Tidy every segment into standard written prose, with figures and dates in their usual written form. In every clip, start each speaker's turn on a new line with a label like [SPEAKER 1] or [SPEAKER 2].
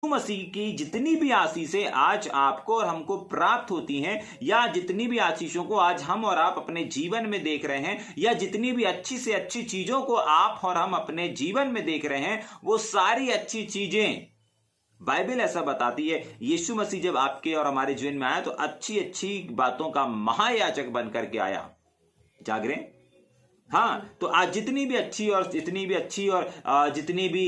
[SPEAKER 1] मसीह की जितनी भी आशीषें आज आपको और हमको प्राप्त होती हैं, या जितनी भी आशीषों को आज हम और आप अपने जीवन में देख रहे हैं, या जितनी भी अच्छी से अच्छी चीजों को आप और हम अपने जीवन में देख रहे हैं, वो सारी अच्छी चीजें, बाइबल ऐसा बताती है, यीशु मसीह जब आपके और हमारे जीवन में आया तो अच्छी अच्छी बातों का महायाजक बन करके आया। जाग रहे? हाँ, तो आज जितनी भी अच्छी और जितनी भी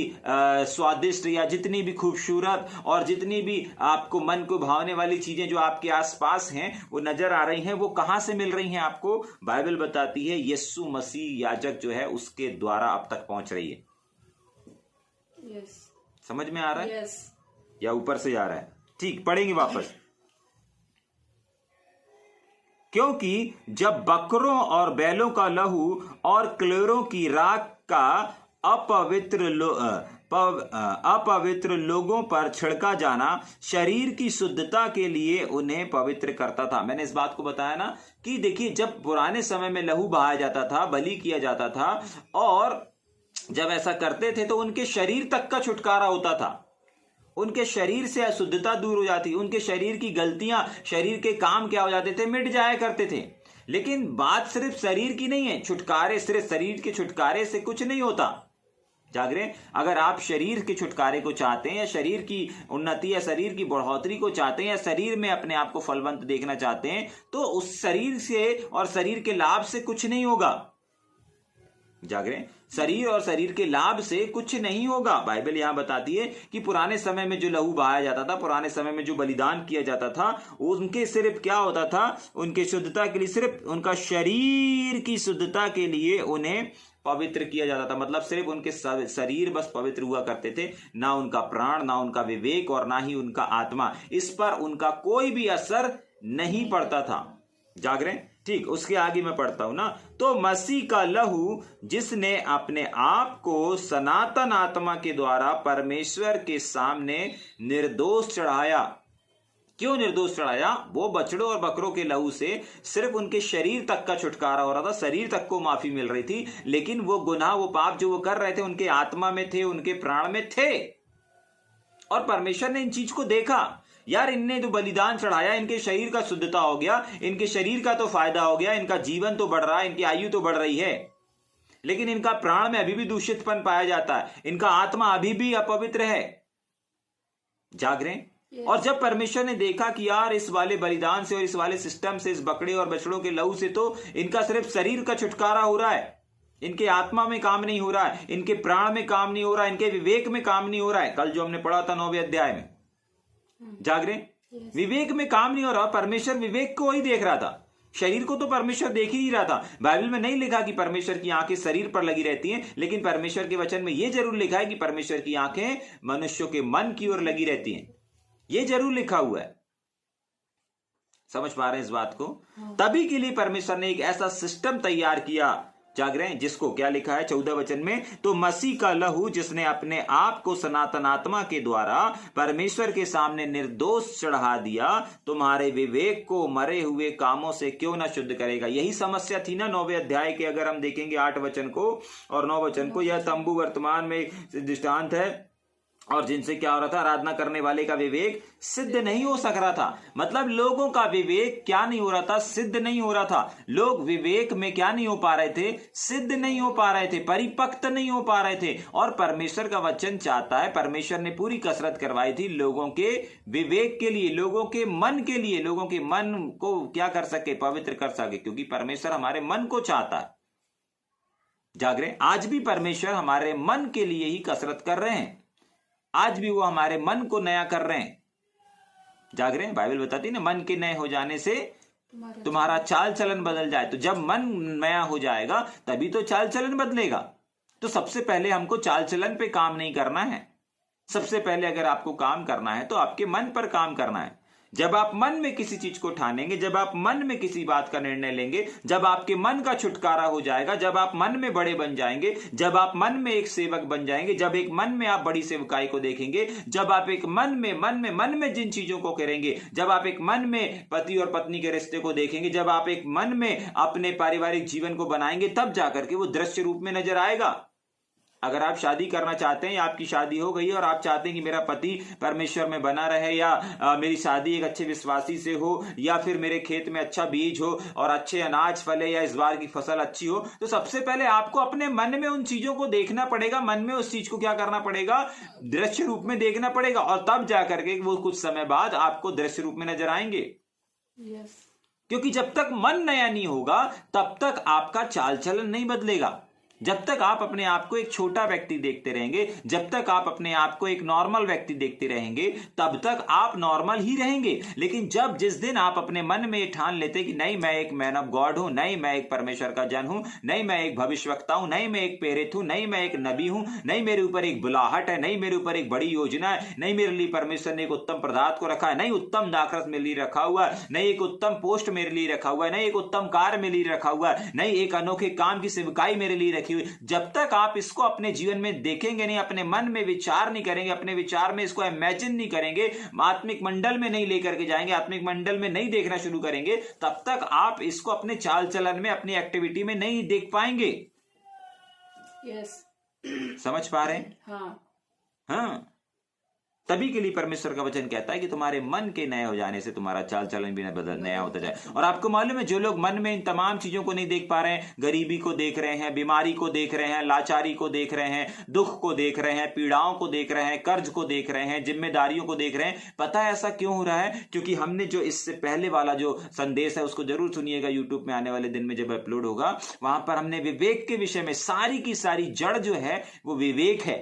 [SPEAKER 1] स्वादिष्ट या जितनी भी खूबसूरत और जितनी भी आपको मन को भावने वाली चीजें जो आपके आसपास हैं वो नजर आ रही हैं, वो कहां से मिल रही हैं आपको? बाइबल बताती है यीशु मसीह याजक जो है उसके द्वारा अब तक पहुंच रही है।
[SPEAKER 2] yes.
[SPEAKER 1] समझ में आ रहा है?
[SPEAKER 2] yes.
[SPEAKER 1] या ऊपर से जा रहा है? ठीक, पढ़ेंगे वापस। क्योंकि जब बकरों और बैलों का लहू और क्लेरों की राख का अपवित्र लोगों पर छिड़का जाना शरीर की शुद्धता के लिए उन्हें पवित्र करता था। मैंने इस बात को बताया ना कि देखिए, जब पुराने समय में लहू बहाया जाता था, बलि किया जाता था, और जब ऐसा करते थे तो उनके शरीर तक का छुटकारा होता था, उनके शरीर से अशुद्धता दूर हो जाती, उनके शरीर की गलतियां, शरीर के काम क्या हो जाते थे, मिट जाया करते थे। लेकिन बात सिर्फ शरीर की नहीं है, छुटकारे सिर्फ शरीर के छुटकारे से कुछ नहीं होता। जाग रहे? अगर आप शरीर के छुटकारे को चाहते हैं, या शरीर की उन्नति या शरीर की बढ़ोतरी को चाहते हैं, या शरीर में अपने आप को फलवंत देखना चाहते हैं, तो उस शरीर से और शरीर के लाभ से कुछ नहीं होगा। जाग रहे? शरीर और शरीर के लाभ से कुछ नहीं होगा। बाइबल यहां बताती है कि पुराने समय में जो लहू बहाया जाता था, पुराने समय में जो बलिदान किया जाता था, उनके सिर्फ क्या होता था, उनके शुद्धता के लिए, सिर्फ उनका शरीर की शुद्धता के लिए उन्हें पवित्र किया जाता था। मतलब सिर्फ उनके शरीर बस पवित्र हुआ करते थे, ना उनका प्राण, ना उनका विवेक, और ना ही उनका आत्मा, इस पर उनका कोई भी असर नहीं पड़ता था। जाग रहे? ठीक, उसके आगे मैं पढ़ता हूं ना। तो मसीह का लहू जिसने अपने आप को सनातन आत्मा के द्वारा परमेश्वर के सामने निर्दोष चढ़ाया। क्यों निर्दोष चढ़ाया? वो बछड़ों और बकरों के लहू से सिर्फ उनके शरीर तक का छुटकारा हो रहा था, शरीर तक को माफी मिल रही थी, लेकिन वो गुनाह, वो पाप जो वो कर रहे थे उनके आत्मा में थे, उनके प्राण में थे। और परमेश्वर ने इन चीज को देखा, यार इनने तो बलिदान चढ़ाया, इनके शरीर का शुद्धता हो गया, इनके शरीर का तो फायदा हो गया, इनका जीवन तो बढ़ रहा है, इनकी आयु तो बढ़ रही है, लेकिन इनका प्राण में अभी भी दूषितपन पाया जाता है, इनका आत्मा अभी भी अपवित्र है। जाग रहे? और जब परमेश्वर ने देखा कि यार इस वाले बलिदान से और इस वाले सिस्टम से, इस बकरे और बछड़ों के लहू से तो इनका सिर्फ शरीर का छुटकारा हो रहा है, इनके आत्मा में काम नहीं हो रहा है, इनके प्राण में काम नहीं हो रहा है, इनके विवेक में काम नहीं हो रहा है। कल जो हमने पढ़ा था 9वें अध्याय में, जाग रहे? विवेक में काम नहीं हो रहा। परमेश्वर विवेक को ही देख रहा था, शरीर को तो परमेश्वर देख ही नहीं रहा था। बाइबल में नहीं लिखा कि परमेश्वर की आंखें शरीर पर लगी रहती हैं, लेकिन परमेश्वर के वचन में यह जरूर लिखा है कि परमेश्वर की आंखें मनुष्यों के मन की ओर लगी रहती हैं। यह जरूर लिखा हुआ है। समझ पा रहे हैं इस बात को? तभी के लिए परमेश्वर ने एक ऐसा सिस्टम तैयार किया, जाग रहे हैं, जिसको क्या लिखा है 14 वचन में, तो मसीह का लहू जिसने अपने आप को सनातन आत्मा के द्वारा परमेश्वर के सामने निर्दोष चढ़ा दिया, तुम्हारे विवेक को मरे हुए कामों से क्यों ना शुद्ध करेगा। यही समस्या थी ना 9वें अध्याय के। अगर हम देखेंगे 8 वचन को और 9 वचन को, यह तंबू वर्तमान में दृष्टांत है, और जिनसे क्या हो रहा था, आराधना करने वाले का विवेक सिद्ध नहीं हो सक रहा था। मतलब लोगों का विवेक क्या नहीं हो रहा था, सिद्ध नहीं हो रहा था। लोग विवेक में क्या नहीं हो पा रहे थे, सिद्ध नहीं हो पा रहे थे, परिपक्व नहीं हो पा रहे थे। और परमेश्वर का वचन चाहता है, परमेश्वर ने पूरी कसरत करवाई थी लोगों के विवेक के लिए, लोगों के मन के लिए, लोगों के मन को क्या कर सके, पवित्र कर सके, क्योंकि परमेश्वर हमारे मन को चाहता है। जाग रहे? आज भी परमेश्वर हमारे मन के लिए ही कसरत कर रहे हैं, आज भी वो हमारे मन को नया कर रहे हैं। जाग रहे हैं? बाइबल बताती है ना, मन के नए हो जाने से तुम्हारा चाल चलन बदल जाए। तो जब मन नया हो जाएगा तभी तो चाल चलन बदलेगा। तो सबसे पहले हमको चाल चलन पे काम नहीं करना है, सबसे पहले अगर आपको काम करना है तो आपके मन पर काम करना है। जब आप मन में किसी चीज को ठानेंगे, जब आप मन में किसी बात का निर्णय लेंगे, जब आपके मन का छुटकारा हो जाएगा, जब आप मन में बड़े बन जाएंगे, जब आप मन में एक सेवक बन जाएंगे, जब एक मन में आप बड़ी सेवकाई को देखेंगे, जब आप एक मन में जिन चीजों को करेंगे, जब आप एक मन में पति और पत्नी के रिश्ते को देखेंगे, जब आप एक मन में अपने पारिवारिक जीवन को बनाएंगे, तब जाकर के वो दृश्य रूप में नजर आएगा। अगर आप शादी करना चाहते हैं या आपकी शादी हो गई है और आप चाहते हैं कि मेरा पति परमेश्वर में बना रहे या मेरी शादी एक अच्छे विश्वासी से हो या फिर मेरे खेत में अच्छा बीज हो और अच्छे अनाज फले या इस बार की फसल अच्छी हो, तो सबसे पहले आपको अपने मन में उन चीजों को देखना पड़ेगा। मन में उस चीज को क्या करना पड़ेगा, दृश्य रूप में देखना पड़ेगा, और तब जाकर के वो कुछ समय बाद आपको दृश्य रूप में नजर आएंगे।
[SPEAKER 2] Yes.
[SPEAKER 1] क्योंकि जब तक मन नया नहीं होगा तब तक आपका चाल चलन नहीं बदलेगा। जब तक आप अपने आप को एक छोटा व्यक्ति देखते रहेंगे, जब तक आप अपने आप को एक नॉर्मल व्यक्ति देखते रहेंगे, तब तक आप नॉर्मल ही रहेंगे। लेकिन जिस दिन आप अपने मन में ठान लेते कि नहीं मैं एक मैन ऑफ गॉड हूं, नहीं मैं एक परमेश्वर का जन हूं, नहीं मैं एक भविष्यवक्ता हूं, नहीं मैं एक प्रेरित हूं, नहीं मैं एक नबी हूं, नहीं मेरे ऊपर एक बुलाहट है, नहीं मेरे ऊपर एक बड़ी योजना है, नहीं मेरे लिए परमेश्वर ने एक उत्तम पदार्थ को रखा है, नहीं उत्तम दाखरस मेरे लिए रखा हुआ है, नहीं एक उत्तम पोस्ट मेरे लिए रखा हुआ है, नहीं एक उत्तम कार्य मेरे लिए रखा हुआ है, नहीं एक अनोखे काम की सेवकाई मेरे लिए जब तक आप इसको अपने जीवन में देखेंगे नहीं, अपने मन में विचार नहीं करेंगे, अपने विचार में इसको इमेजिन नहीं करेंगे, आत्मिक मंडल में नहीं लेकर के जाएंगे, आत्मिक मंडल में नहीं देखना शुरू करेंगे, तब तक आप इसको अपने चाल चलन में, अपनी एक्टिविटी में नहीं देख पाएंगे।
[SPEAKER 2] Yes.
[SPEAKER 1] समझ पा रहे हैं? हाँ, तभी के लिए परमेश्वर का वचन कहता है कि तुम्हारे मन के नए हो जाने से तुम्हारा चाल चलन भी नया होता जाए। और आपको मालूम है, जो लोग मन में इन तमाम चीजों को नहीं देख पा रहे हैं, गरीबी को देख रहे हैं, बीमारी को देख रहे हैं, लाचारी को देख रहे हैं, दुख को देख रहे हैं, पीड़ाओं को देख रहे हैं, कर्ज को देख रहे हैं, जिम्मेदारियों को देख रहे हैं, पता है ऐसा क्यों हो रहा है? क्योंकि हमने जो इससे पहले वाला जो संदेश है उसको जरूर सुनिएगा, यूट्यूब में आने वाले दिन में जब अपलोड होगा, वहां पर हमने विवेक के विषय में, सारी की सारी जड़ जो है वो विवेक है।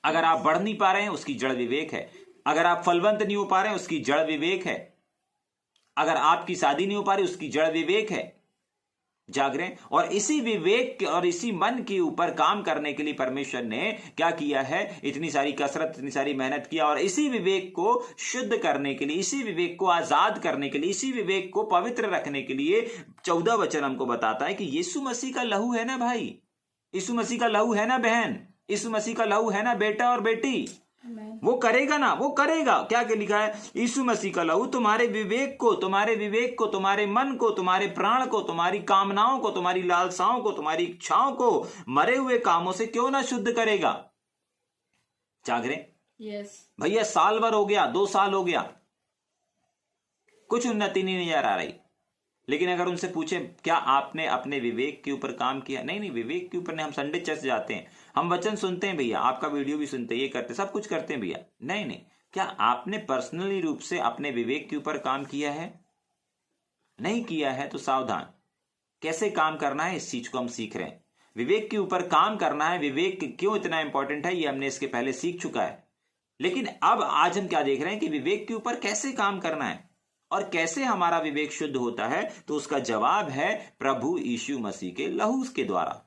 [SPEAKER 1] अगर आप बढ़ नहीं पा रहे हैं उसकी जड़ विवेक है, अगर आप फलवंत नहीं हो पा रहे हैं उसकी जड़ विवेक है, अगर आपकी शादी नहीं हो पा रही उसकी जड़ विवेक है। जाग रहे हैं? और इसी विवेक के और इसी मन के ऊपर काम करने के लिए परमेश्वर ने क्या किया है, इतनी सारी कसरत, इतनी सारी मेहनत किया, और इसी विवेक को शुद्ध करने के लिए, इसी विवेक को आजाद करने के लिए, इसी विवेक को पवित्र रखने के लिए 14 वचन हमको बताता है कि यीशु मसीह का लहू है ना भाई, यीशु मसीह का लहू है ना बहन, यीशु मसीह का लहू है ना बेटा और बेटी, वो करेगा ना, वो करेगा। क्या क्या लिखा है? यीशु मसीह का लहू तुम्हारे विवेक को, तुम्हारे मन को, तुम्हारे प्राण को, तुम्हारी कामनाओं को, तुम्हारी लालसाओं को, तुम्हारी इच्छाओं को मरे हुए कामों से क्यों ना शुद्ध करेगा। जागरे?
[SPEAKER 2] यस
[SPEAKER 1] भैया, साल भर हो गया, 2 साल हो गया, कुछ उन्नति नहीं नजर आ रही। लेकिन अगर उनसे पूछे क्या आपने अपने विवेक के ऊपर काम किया? नहीं, विवेक के ऊपर नहीं। हम संडे चर्च जाते हैं, हम वचन सुनते हैं भैया, आपका वीडियो भी सुनते हैं, ये करते, सब कुछ करते हैं भैया। नहीं, क्या आपने पर्सनली रूप से अपने विवेक के ऊपर काम किया है? नहीं किया है तो सावधान। कैसे काम करना है इस चीज को हम सीख रहे हैं। विवेक के ऊपर काम करना है, विवेक क्यों इतना इंपॉर्टेंट है ये हमने इसके पहले सीख चुका है। लेकिन अब आज हम क्या देख रहे हैं कि विवेक के ऊपर कैसे काम करना है और कैसे हमारा विवेक शुद्ध होता है। तो उसका जवाब है प्रभु यीशु मसीह के लहू के द्वारा।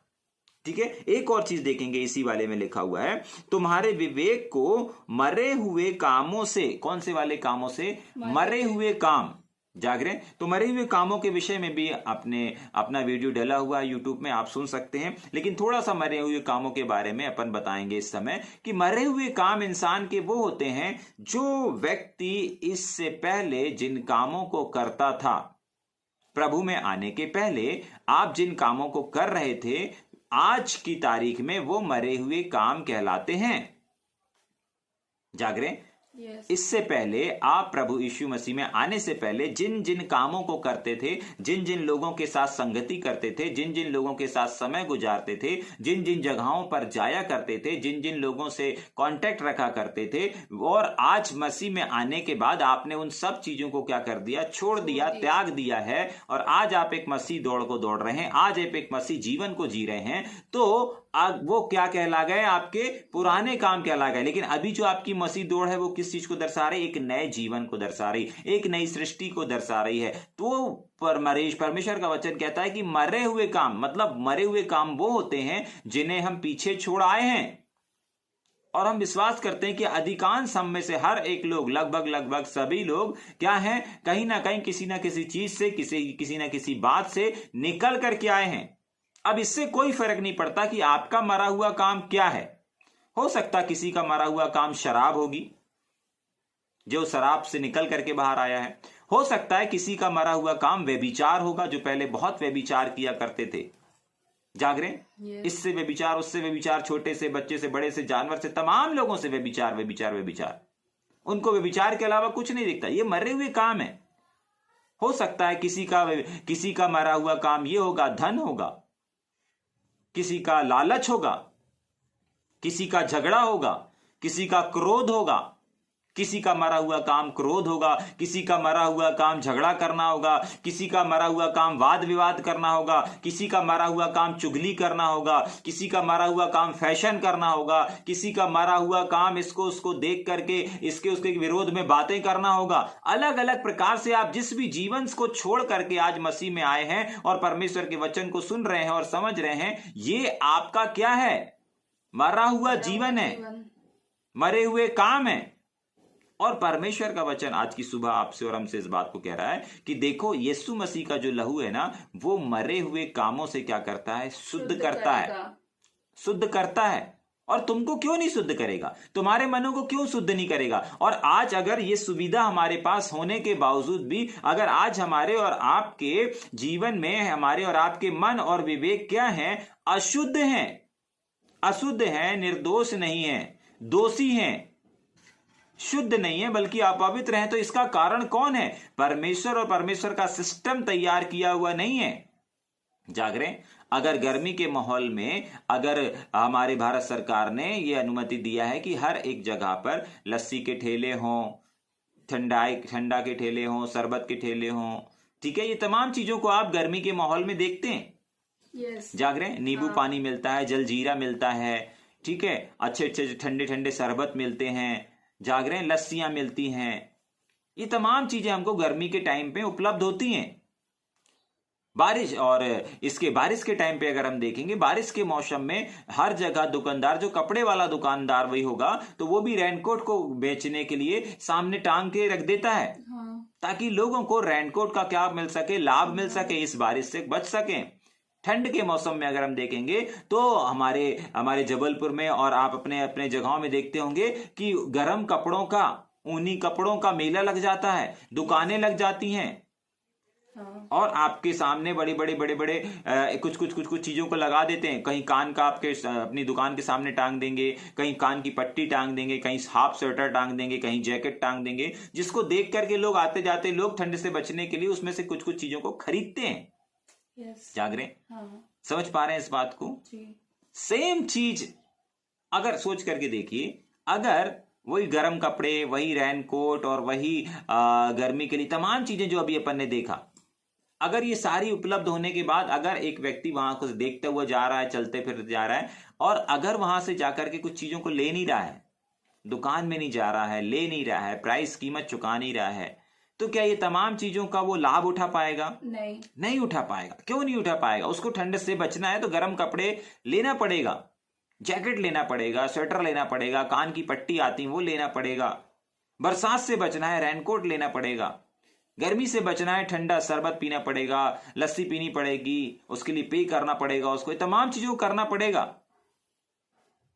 [SPEAKER 1] ठीक है, एक और चीज देखेंगे, इसी वाले में लिखा हुआ है, तुम्हारे विवेक को मरे हुए कामों से। कौन से वाले कामों से? मरे हुए काम। जाग रहे हैं? तो मरे हुए कामों के विषय में भी अपना वीडियो डला हुआ है यूट्यूब में, आप सुन सकते हैं। लेकिन थोड़ा सा मरे हुए कामों के बारे में अपन बताएंगे इस समय कि मरे हुए काम इंसान के वो होते हैं जो व्यक्ति इससे पहले जिन कामों को करता था, प्रभु में आने के पहले आप जिन कामों को कर रहे थे, आज की तारीख में वो मरे हुए काम कहलाते हैं। जाग रहे?
[SPEAKER 2] Yes.
[SPEAKER 1] इससे पहले आप प्रभु यीशु मसीह में आने से पहले जिन जिन कामों को करते थे, जिन जिन लोगों के साथ संगति करते थे, जिन जिन लोगों के साथ समय गुजारते थे, जिन जिन जगहों पर जाया करते थे, जिन जिन लोगों से कांटेक्ट रखा करते थे, और आज मसीह में आने के बाद आपने उन सब चीजों को क्या कर दिया? छोड़ दिया, त्याग दिया है। और आज आप एक मसीह दौड़ को दौड़ रहे हैं, आज आप एक मसीह जीवन को जी रहे हैं। तो वो क्या कहला गए? आपके पुराने काम कहला गए। लेकिन अभी जो आपकी मसीह दौड़ है वो किस चीज को दर्शा रही? एक नए जीवन को दर्शा रही, एक नई सृष्टि को दर्शा रही है। तो परमेश्वर का वचन कहता है कि मरे हुए काम, मतलब मरे हुए काम वो होते हैं जिन्हें हम पीछे छोड़ आए हैं। और हम विश्वास करते हैं कि अधिकांश हम में से हर एक लोग, लगभग सभी लोग क्या हैं? कहीं ना कहीं किसी ना किसी चीज से, किसी ना किसी बात से निकल करके आए हैं। अब इससे कोई फर्क नहीं पड़ता कि आपका मरा हुआ काम क्या है। हो सकता किसी का मरा हुआ काम शराब होगी, जो शराब से निकल करके बाहर आया है। हो सकता है किसी का मरा हुआ काम व्यभिचार होगा, जो पहले बहुत व्यभिचार किया करते थे। जाग रहे हैं?
[SPEAKER 2] Yes.
[SPEAKER 1] इससे व्यभिचार, उससे व्यभिचार, छोटे से बच्चे से, बड़े से, जानवर से, तमाम लोगों से व्यभिचार व्यभिचार व्यभिचार। उनको व्यभिचार के अलावा कुछ नहीं दिखता। ये मरे हुए काम है। हो सकता है किसी का मरा हुआ काम ये होगा, धन होगा, किसी का लालच होगा, किसी का झगड़ा होगा, किसी का क्रोध होगा, किसी का मरा हुआ काम क्रोध होगा, किसी का मरा हुआ काम झगड़ा करना होगा, किसी का मरा हुआ काम वाद विवाद करना होगा, किसी का मरा हुआ काम चुगली करना होगा, किसी का मरा हुआ काम फैशन करना होगा, किसी का मरा हुआ काम इसको उसको देख करके इसके उसके विरोध में बातें करना होगा। अलग अलग प्रकार से आप जिस भी जीवन को छोड़ करके आज मसीह में आए हैं और परमेश्वर के वचन को सुन रहे हैं और समझ रहे हैं, ये आपका क्या है? मरा हुआ जीवन है, मरे हुए काम है। और परमेश्वर का वचन आज की सुबह आपसे और हमसे इस बात को कह रहा है कि देखो, यीशु मसीह का जो लहू है ना, वो मरे हुए कामों से क्या करता है? शुद्ध करता है, शुद्ध करता है। और तुमको क्यों नहीं शुद्ध करेगा? तुम्हारे मनों को क्यों शुद्ध नहीं करेगा? और आज अगर ये सुविधा हमारे पास होने के बावजूद भी अगर आज हमारे और आपके जीवन में हमारे और आपके मन और विवेक क्या है? अशुद्ध हैं, अशुद्ध हैं, निर्दोष नहीं है, दोषी हैं, शुद्ध नहीं है, बल्कि अपवित्र हैं, तो इसका कारण कौन है? परमेश्वर और परमेश्वर का सिस्टम तैयार किया हुआ नहीं है। जाग रहे? अगर गर्मी के माहौल में अगर हमारे भारत सरकार ने यह अनुमति दिया है कि हर एक जगह पर लस्सी के ठेले हों, ठंडा के ठेले हों, शरबत के ठेले हों, ठीक है, ये तमाम चीजों को आप गर्मी के माहौल में देखते हैं।
[SPEAKER 2] yes.
[SPEAKER 1] जाग रहे? नींबू पानी मिलता है, जलजीरा मिलता है, ठीक है, अच्छे अच्छे ठंडे ठंडे शरबत मिलते हैं, जाग रहे हैं, लस्सियां मिलती हैं। ये तमाम चीजें हमको गर्मी के टाइम पे उपलब्ध होती हैं। बारिश और इसके बारिश के टाइम पे अगर हम देखेंगे, बारिश के मौसम में हर जगह दुकानदार, जो कपड़े वाला दुकानदार वही होगा, तो वो भी रेनकोट को बेचने के लिए सामने टांग के रख देता है, ताकि लोगों को रेनकोट का क्या मिल सके? लाभ मिल सके, इस बारिश से बच सके। ठंड के मौसम में अगर हम देखेंगे तो हमारे जबलपुर में और आप अपने अपने जगहों में देखते होंगे कि गर्म कपड़ों का, ऊनी कपड़ों का मेला लग जाता है, दुकानें लग जाती हैं। और आपके सामने बड़े बड़े कुछ चीजों को लगा देते हैं। कहीं कान का आपके अपनी दुकान के सामने टांग देंगे, कहीं कान की पट्टी टांग देंगे, कहीं हाफ स्वेटर टांग देंगे, कहीं जैकेट टांग देंगे, जिसको देख करके लोग आते जाते लोग ठंड से बचने के लिए उसमें से कुछ चीजों को खरीदते हैं। जाग रहे? समझ पा रहे हैं इस बात को? सेम चीज अगर सोच करके देखिए, अगर वही गर्म कपड़े, वही रेनकोट और वही गर्मी के लिए तमाम चीजें जो अभी अपन ने देखा, अगर ये सारी उपलब्ध होने के बाद अगर एक व्यक्ति वहां को देखते हुए जा रहा है, चलते फिर जा रहा है, और अगर वहां से जाकर के कुछ चीजों को ले नहीं रहा है, दुकान में नहीं जा रहा है, ले नहीं रहा है, प्राइस कीमत चुका नहीं रहा है, तो क्या ये तमाम चीजों का वो लाभ उठा पाएगा? नहीं उठा पाएगा। क्यों नहीं उठा पाएगा? उसको ठंड से बचना है तो गर्म कपड़े लेना पड़ेगा, जैकेट लेना पड़ेगा, स्वेटर लेना पड़ेगा, कान की पट्टी आती वो लेना पड़ेगा। बरसात से बचना है, रेनकोट लेना पड़ेगा। गर्मी से बचना है, ठंडा शरबत पीना पड़ेगा, लस्सी पीनी पड़ेगी, उसके लिए पे करना पड़ेगा, उसको तमाम चीजों को करना पड़ेगा।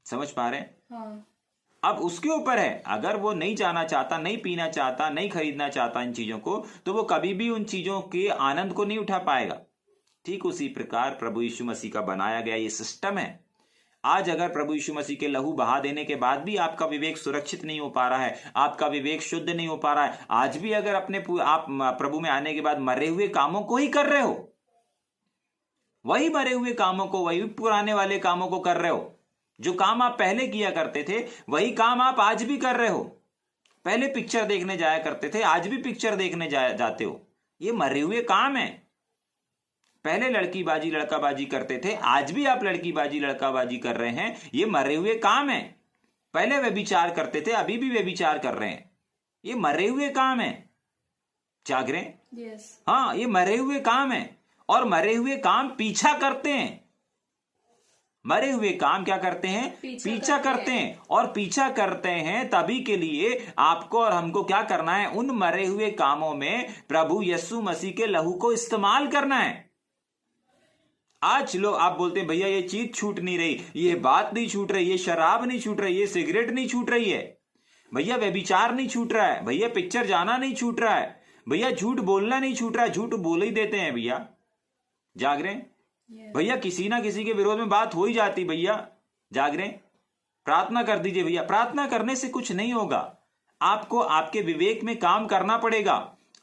[SPEAKER 1] समझ पा रहे हैं?
[SPEAKER 2] हाँ।
[SPEAKER 1] अब उसके ऊपर है, अगर वो नहीं जाना चाहता, नहीं पीना चाहता, नहीं खरीदना चाहता इन चीजों को, तो वो कभी भी उन चीजों के आनंद को नहीं उठा पाएगा। ठीक उसी प्रकार प्रभु यीशु मसीह का बनाया गया ये सिस्टम है। आज अगर प्रभु यीशु मसीह के लहू बहा देने के बाद भी आपका विवेक सुरक्षित नहीं हो पा रहा है, आपका विवेक शुद्ध नहीं हो पा रहा है, आज भी अगर आप प्रभु में आने के बाद मरे हुए कामों को ही कर रहे हो, वही मरे हुए कामों को, वही पुराने वाले कामों को कर रहे हो, जो काम आप पहले किया करते थे वही काम आप आज भी कर रहे हो। पहले पिक्चर देखने जाया करते थे, आज भी पिक्चर देखने जाते हो, ये मरे हुए काम है। पहले लड़कीबाजी लड़काबाजी करते थे, आज भी आप लड़कीबाजी लड़काबाजी कर रहे हैं, ये मरे हुए काम है। पहले व्यभिचार करते थे, अभी भी व्यभिचार कर रहे हैं, ये मरे हुए काम है। जाग रहे?
[SPEAKER 2] yes.
[SPEAKER 1] हाँ, ये मरे हुए काम है। और मरे हुए काम पीछा करते हैं। मरे हुए काम क्या करते हैं? पीछा करते हैं। और पीछा करते हैं तभी के लिए आपको और हमको क्या करना है? उन मरे हुए कामों में प्रभु यीशु मसीह के लहू को इस्तेमाल करना है। आज लोग आप बोलते हैं भैया ये चीज छूट नहीं रही, ये बात नहीं छूट रही, ये शराब नहीं छूट रही, ये सिगरेट नहीं छूट रही है, भैया व्यभिचार नहीं छूट रहा है, भैया पिक्चर जाना नहीं छूट रहा है, भैया झूठ बोलना नहीं छूट रहा है। झूठ बोल ही देते हैं भैया। जाग रहे हैं?
[SPEAKER 2] Yes.
[SPEAKER 1] भैया किसी ना किसी के विरोध में बात हो ही जाती, भैया जाग रहे हैं? प्रार्थना कर दीजिए भैया। प्रार्थना करने से कुछ नहीं होगा, आपको आपके विवेक में काम करना पड़ेगा।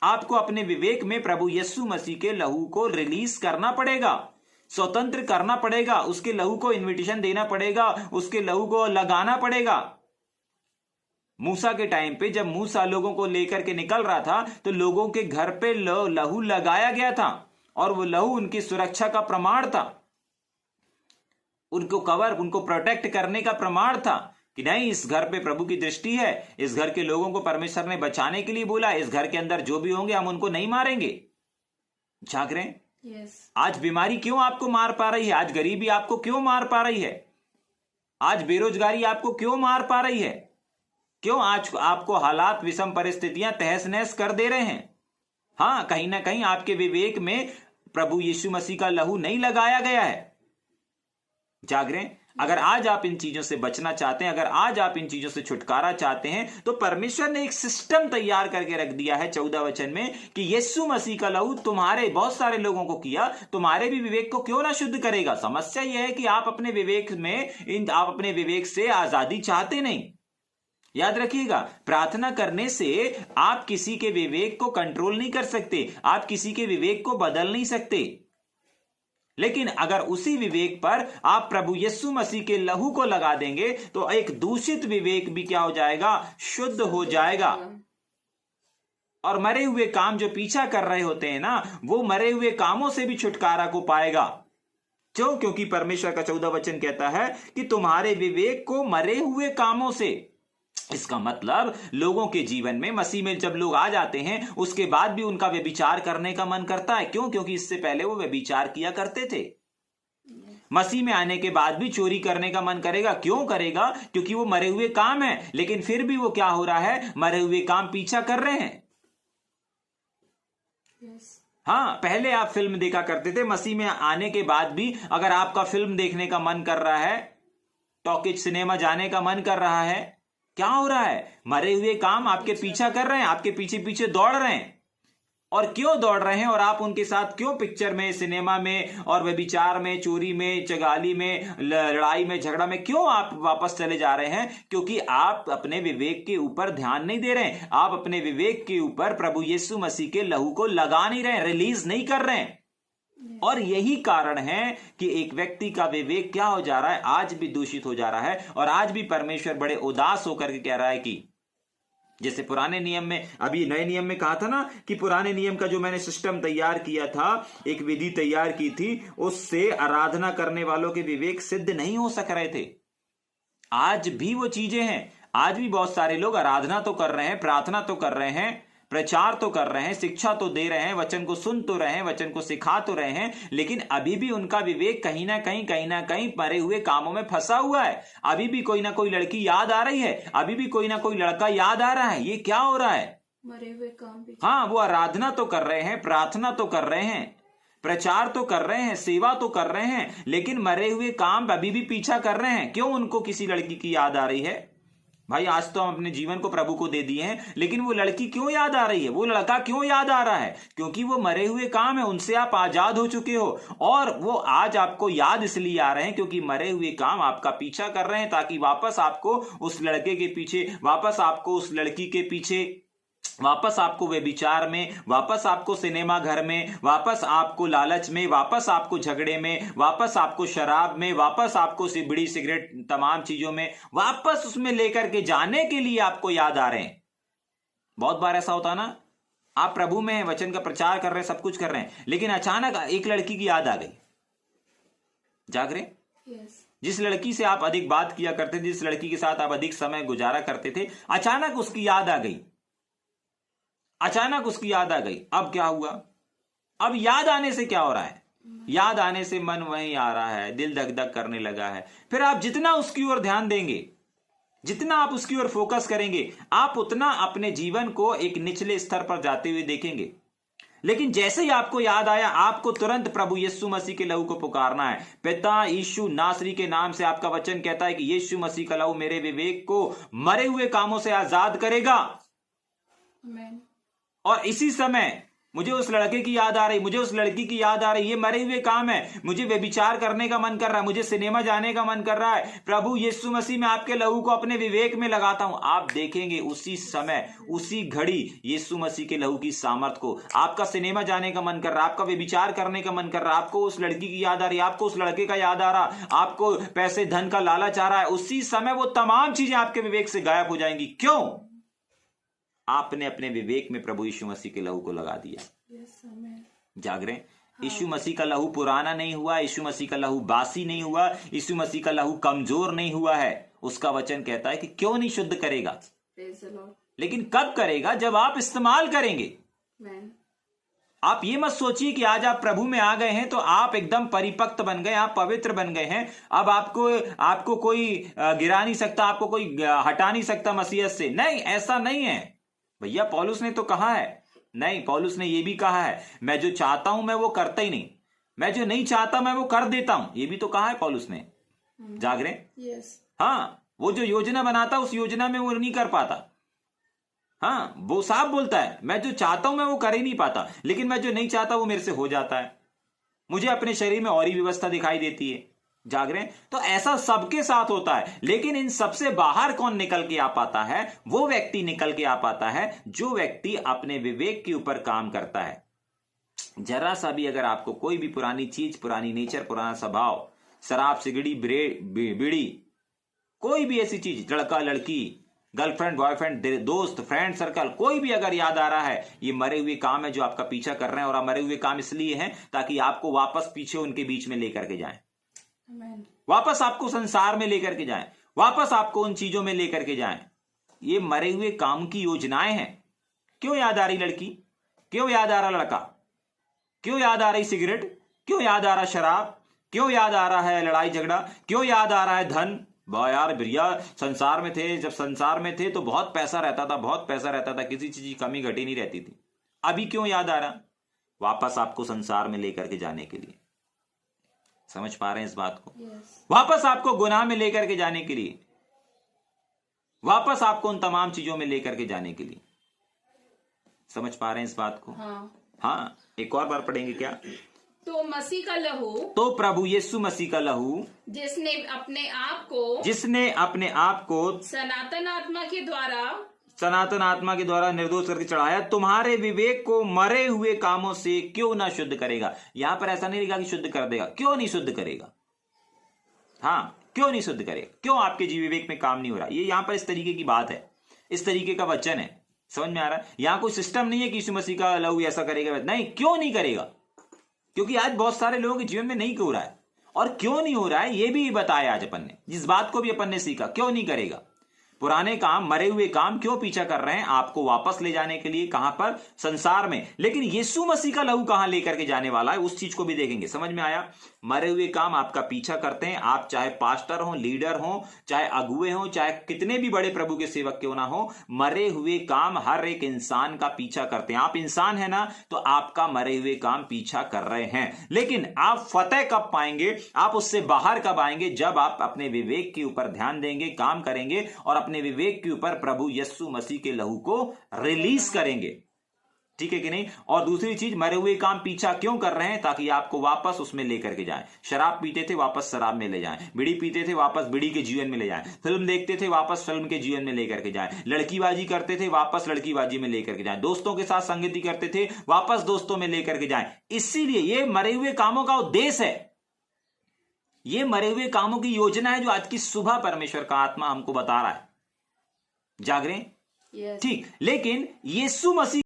[SPEAKER 1] आपको अपने विवेक में प्रभु यीशु मसीह के लहू को रिलीज करना पड़ेगा, स्वतंत्र करना पड़ेगा, उसके लहू को इनविटेशन देना पड़ेगा, उसके लहू को लगाना पड़ेगा। मूसा के टाइम पे जब मूसा लोगों को लेकर के निकल रहा था तो लोगों के घर पे लहू लगाया गया था और वो लहू उनकी सुरक्षा का प्रमाण था, उनको कवर, उनको प्रोटेक्ट करने का प्रमाण था कि नहीं, इस घर पे प्रभु की दृष्टि है, इस घर के लोगों को परमेश्वर ने बचाने के लिए बोला, इस घर के अंदर जो भी होंगे हम उनको नहीं मारेंगे। झांक रहे हैं?
[SPEAKER 2] Yes.
[SPEAKER 1] आज बीमारी क्यों आपको मार पा रही है? आज गरीबी आपको क्यों मार पा रही है? आज बेरोजगारी आपको क्यों मार पा रही है? क्यों आज आपको हालात, विषम परिस्थितियां तहस नहस कर दे रहे हैं? हाँ, कहीं ना कहीं आपके विवेक में प्रभु यीशु मसीह का लहू नहीं लगाया गया है। जाग रहे हैं? अगर आज आप इन चीजों से बचना चाहते हैं, अगर आज आप इन चीजों से छुटकारा चाहते हैं, तो परमेश्वर ने एक सिस्टम तैयार करके रख दिया है 14 वचन में कि यीशु मसीह का लहू तुम्हारे, बहुत सारे लोगों को किया, तुम्हारे भी विवेक को क्यों ना शुद्ध करेगा। समस्या यह है कि आप अपने विवेक में, आप अपने विवेक से आजादी चाहते नहीं। याद रखिएगा, प्रार्थना करने से आप किसी के विवेक को कंट्रोल नहीं कर सकते, आप किसी के विवेक को बदल नहीं सकते। लेकिन अगर उसी विवेक पर आप प्रभु यीशु मसीह के लहू को लगा देंगे तो एक दूषित विवेक भी क्या हो जाएगा? शुद्ध हो जाएगा। और मरे हुए काम जो पीछा कर रहे होते हैं ना, वो मरे हुए कामों से भी छुटकारा को पाएगा। क्यों? क्योंकि परमेश्वर का 14 वचन कहता है कि तुम्हारे विवेक को मरे हुए कामों से। इसका मतलब लोगों के जीवन में मसीह में जब लोग आ जाते हैं उसके बाद भी उनका व्यभिचार करने का मन करता है। क्यों? क्योंकि इससे पहले वो व्यभिचार किया करते थे। मसीह में आने के बाद भी चोरी करने का मन करेगा। क्यों करेगा? क्योंकि वो मरे हुए काम है, लेकिन फिर भी वो क्या हो रहा है? मरे हुए काम पीछा कर रहे हैं।
[SPEAKER 2] Yes.
[SPEAKER 1] हाँ, पहले आप फिल्म देखा करते थे, मसीह में आने के बाद भी अगर आपका फिल्म देखने का मन कर रहा है, टॉकीज सिनेमा जाने का मन कर रहा है, क्या हो रहा है? मरे हुए काम आपके पीछा कर रहे हैं, आपके पीछे पीछे दौड़ रहे हैं। और क्यों दौड़ रहे हैं? और आप उनके साथ क्यों पिक्चर में, सिनेमा में और व्यभिचार में, चोरी में, चगाली में, लड़ाई में, झगड़ा में क्यों आप वापस चले जा रहे हैं? क्योंकि आप अपने विवेक के ऊपर ध्यान नहीं दे रहे हैं, आप अपने विवेक के ऊपर प्रभु यीशु मसीह के लहू को लगा नहीं रहे, रिलीज नहीं कर रहे हैं। और यही कारण है कि एक व्यक्ति का विवेक क्या हो जा रहा है? आज भी दूषित हो जा रहा है। और आज भी परमेश्वर बड़े उदास होकर के कह रहा है कि जैसे पुराने नियम में, अभी नए नियम में कहा था ना कि पुराने नियम का जो मैंने सिस्टम तैयार किया था, एक विधि तैयार की थी, उससे आराधना करने वालों के विवेक सिद्ध नहीं हो सक रहे थे। आज भी वो चीजें हैं। आज भी बहुत सारे लोग आराधना तो कर रहे हैं, प्रार्थना तो कर रहे हैं, प्रचार तो कर रहे हैं, शिक्षा तो दे रहे हैं, वचन को सुन तो रहे हैं, वचन को सिखा तो रहे हैं, लेकिन अभी भी उनका विवेक कहीं ना कहीं मरे हुए कामों में फंसा हुआ है। अभी भी कोई ना कोई लड़की याद आ रही है, अभी भी कोई ना कोई लड़का याद आ रहा है। ये क्या हो रहा है?
[SPEAKER 2] मरे हुए काम भी।
[SPEAKER 1] हाँ, वो आराधना तो कर रहे हैं, प्रार्थना तो कर रहे हैं, प्रचार तो कर रहे हैं, सेवा तो कर रहे हैं, लेकिन मरे हुए काम अभी भी पीछा कर रहे हैं। क्यों? उनको किसी लड़की की याद आ रही है। भाई, आज तो हम अपने जीवन को प्रभु को दे दिए हैं, लेकिन वो लड़की क्यों याद आ रही है? वो लड़का क्यों याद आ रहा है? क्योंकि वो मरे हुए काम है, उनसे आप आजाद हो चुके हो। और वो आज आपको याद इसलिए आ रहे हैं क्योंकि मरे हुए काम आपका पीछा कर रहे हैं, ताकि वापस आपको उस लड़के के पीछे, वापस आपको उस लड़की के पीछे, वापस आपको व्यभिचार में, वापस आपको सिनेमा घर में, वापस आपको लालच में, वापस आपको झगड़े में, वापस आपको शराब में, वापस आपको बीड़ी सिगरेट तमाम चीजों में, वापस उसमें लेकर के जाने के लिए आपको याद आ रहे हैं। बहुत बार ऐसा होता ना, आप प्रभु में वचन का प्रचार कर रहे हैं, सब कुछ कर रहे हैं, लेकिन अचानक एक लड़की की याद आ गई। जाग रहे?
[SPEAKER 2] Yes.
[SPEAKER 1] जिस लड़की से आप अधिक बात किया करते थे, जिस लड़की के साथ आप अधिक समय गुजारा करते थे, अचानक उसकी याद आ गई। अचानक उसकी याद आ गई। अब क्या हुआ? अब याद आने से क्या हो रहा है? याद आने से मन वहीं आ रहा है, दिल धक धक करने लगा है। फिर आप जितना उसकी ओर ध्यान देंगे, जितना आप उसकी ओर फोकस करेंगे, आप उतना अपने जीवन को एक निचले स्तर पर जाते हुए देखेंगे। लेकिन जैसे ही आपको याद आया, आपको तुरंत प्रभु यीशु मसीह के लहू को पुकारना है। पिता यीशु नासरी के नाम से आपका वचन कहता है कि यीशु मसीह का लहू मेरे विवेक को मरे हुए कामों से आजाद करेगा।
[SPEAKER 2] Amen.
[SPEAKER 1] और इसी समय मुझे उस लड़के की याद आ रही, मुझे उस लड़की की याद आ रही, ये मरे हुए काम है। मुझे व्यभिचार करने का मन कर रहा है, मुझे सिनेमा जाने का मन कर रहा है। प्रभु यीशु मसीह मैं आपके लहू को अपने विवेक में लगाता हूं। आप देखेंगे उसी समय, उसी घड़ी यीशु मसीह के लहू की सामर्थ को। आपका सिनेमा जाने का मन कर रहा है, आपका व्यभिचार करने का मन कर रहा है, आपको उस लड़की की याद आ रही है, आपको उस लड़के का याद आ रहा, आपको पैसे धन का लालच आ रहा है, उसी समय वो तमाम चीजें आपके विवेक से गायब हो जाएंगी। क्यों? आपने अपने विवेक में प्रभु यीशु मसीह के लहू को लगा दिया।
[SPEAKER 2] Yes amen.
[SPEAKER 1] जाग रहे? यीशु मसीह का लहू पुराना नहीं हुआ, यीशु मसीह का लहू बासी नहीं हुआ, यीशु मसीह का लहू कमजोर नहीं हुआ है। उसका वचन कहता है कि क्यों नहीं शुद्ध करेगा,
[SPEAKER 2] प्रेज द लॉर्ड।
[SPEAKER 1] लेकिन कब करेगा? जब आप इस्तेमाल करेंगे।
[SPEAKER 2] आमेन।
[SPEAKER 1] आप ये मत सोचिए कि आज आप प्रभु में आ गए हैं तो आप एकदम परिपक्व बन गए, आप पवित्र बन गए हैं, अब आपको कोई गिरा नहीं सकता, आपको कोई हटा नहीं सकता मसीहत से। नहीं, ऐसा नहीं है भैया। पौलुस ने तो कहा है, नहीं, पौलुस ने ये भी कहा है, मैं जो चाहता हूं मैं वो करता ही नहीं, मैं जो नहीं चाहता मैं वो कर देता हूं। ये भी तो कहा है पौलुस ने। जाग रहे?
[SPEAKER 2] यस।
[SPEAKER 1] हाँ, वो जो योजना बनाता उस योजना में वो नहीं कर पाता। हाँ, वो साफ बोलता है, मैं जो चाहता हूं मैं वो कर ही नहीं पाता, लेकिन मैं जो नहीं चाहता वो मेरे से हो जाता है। मुझे अपने शरीर में और ही व्यवस्था दिखाई देती है। जाग रहे हैं? तो ऐसा सबके साथ होता है, लेकिन इन सबसे बाहर कौन निकल के आ पाता है? वो व्यक्ति निकल के आ पाता है जो व्यक्ति अपने विवेक के ऊपर काम करता है। जरा सा भी अगर आपको कोई भी पुरानी चीज, पुरानी नेचर, पुराना स्वभाव, शराब, सिगड़ी, बीड़ी, कोई भी ऐसी चीज, लड़का लड़की, गर्लफ्रेंड, बॉयफ्रेंड, दोस्त, फ्रेंड सर्कल, कोई भी अगर याद आ रहा है, ये मरे हुए काम है जो आपका पीछा कर रहे हैं। और मरे हुए काम इसलिए हैं ताकि आपको वापस पीछे उनके बीच में लेकर के जाएं, वापस आपको संसार में लेकर के जाएं, वापस आपको उन चीजों में लेकर के जाएं। ये मरे हुए काम की योजनाएं हैं। क्यों याद आ रही लड़की? क्यों याद आ रहा लड़का? क्यों याद आ रही सिगरेट? क्यों याद आ रहा शराब? क्यों याद आ रहा है लड़ाई झगड़ा? क्यों याद आ रहा है धन? वाह यार भैया, संसार में थे, जब संसार में थे तो बहुत पैसा रहता था, बहुत पैसा रहता था, किसी चीज की कमी घटी नहीं रहती थी। अभी क्यों याद आ रहा? वापस आपको संसार में लेकर के जाने के लिए। समझ पा रहे हैं इस बात को? वापस आपको गुनाह में लेकर के जाने के लिए, वापस आपको उन तमाम चीजों में लेकर के जाने के लिए। समझ पा रहे हैं इस बात को? हाँ, एक और बार पढ़ेंगे क्या?
[SPEAKER 2] तो मसीह का लहू,
[SPEAKER 1] तो प्रभु यीशु मसीह का लहू,
[SPEAKER 2] जिसने अपने आप को सनातन आत्मा के द्वारा
[SPEAKER 1] निर्दोष करके चढ़ाया, तुम्हारे विवेक को मरे हुए कामों से क्यों ना शुद्ध करेगा। यहां पर ऐसा नहीं लिखा कि शुद्ध कर देगा। क्यों नहीं शुद्ध करेगा? हाँ, क्यों नहीं शुद्ध करेगा? क्यों आपके जीव विवेक में काम नहीं हो रहा? ये यहां पर इस तरीके की बात है, इस तरीके का वचन है। समझ में आ रहा है? यहां कोई सिस्टम नहीं है कि यीशु मसीह का लहू ऐसा करेगा। नहीं, क्यों नहीं करेगा? क्योंकि आज बहुत सारे लोगों के जीवन में नहीं हो रहा है। और क्यों नहीं हो रहा है ये भी बताया आज अपन ने, जिस बात को भी अपन ने सीखा। क्यों नहीं करेगा? पुराने काम, मरे हुए काम क्यों पीछा कर रहे हैं? आपको वापस ले जाने के लिए। कहां पर? संसार में। लेकिन यीशु मसीह का लहू कहां लेकर के जाने वाला है, उस चीज को भी देखेंगे। समझ में आया? मरे हुए काम आपका पीछा करते हैं। आप चाहे पास्टर हो, लीडर हो, चाहे अगुए हो, चाहे कितने भी बड़े प्रभु के सेवक क्यों ना हो, मरे हुए काम हर एक इंसान का पीछा करते हैं। आप इंसान है ना, तो आपका मरे हुए काम पीछा कर रहे हैं। लेकिन आप फतेह कब पाएंगे, आप उससे बाहर कब आएंगे? जब आप अपने विवेक के ऊपर ध्यान देंगे, काम करेंगे और अपने विवेक के ऊपर प्रभु यीशु मसीह के लहू को रिलीज करेंगे। ठीक है कि नहीं? और दूसरी चीज, मरे हुए काम पीछा क्यों कर रहे हैं? ताकि आपको वापस उसमें लेकर के जाएं। शराब पीते थे, वापस शराब में ले जाएं। बीड़ी पीते थे, वापस बीड़ी के जीवन में ले जाएं। फिल्म देखते थे, वापस फिल्म के जीवन में लेकर के जाएं। लड़कीबाजी करते थे, वापस लड़कीबाजी में लेकर के जाएं। दोस्तों के साथ संगति करते थे, वापस दोस्तों में लेकर के जाएं। इसीलिए ये मरे हुए कामों का उद्देश्य है, ये मरे हुए कामों की योजना है जो आज की सुबह परमेश्वर का आत्मा हमको बता रहा है। जाग रहे हैं? ठीक। लेकिन यीशु मसीह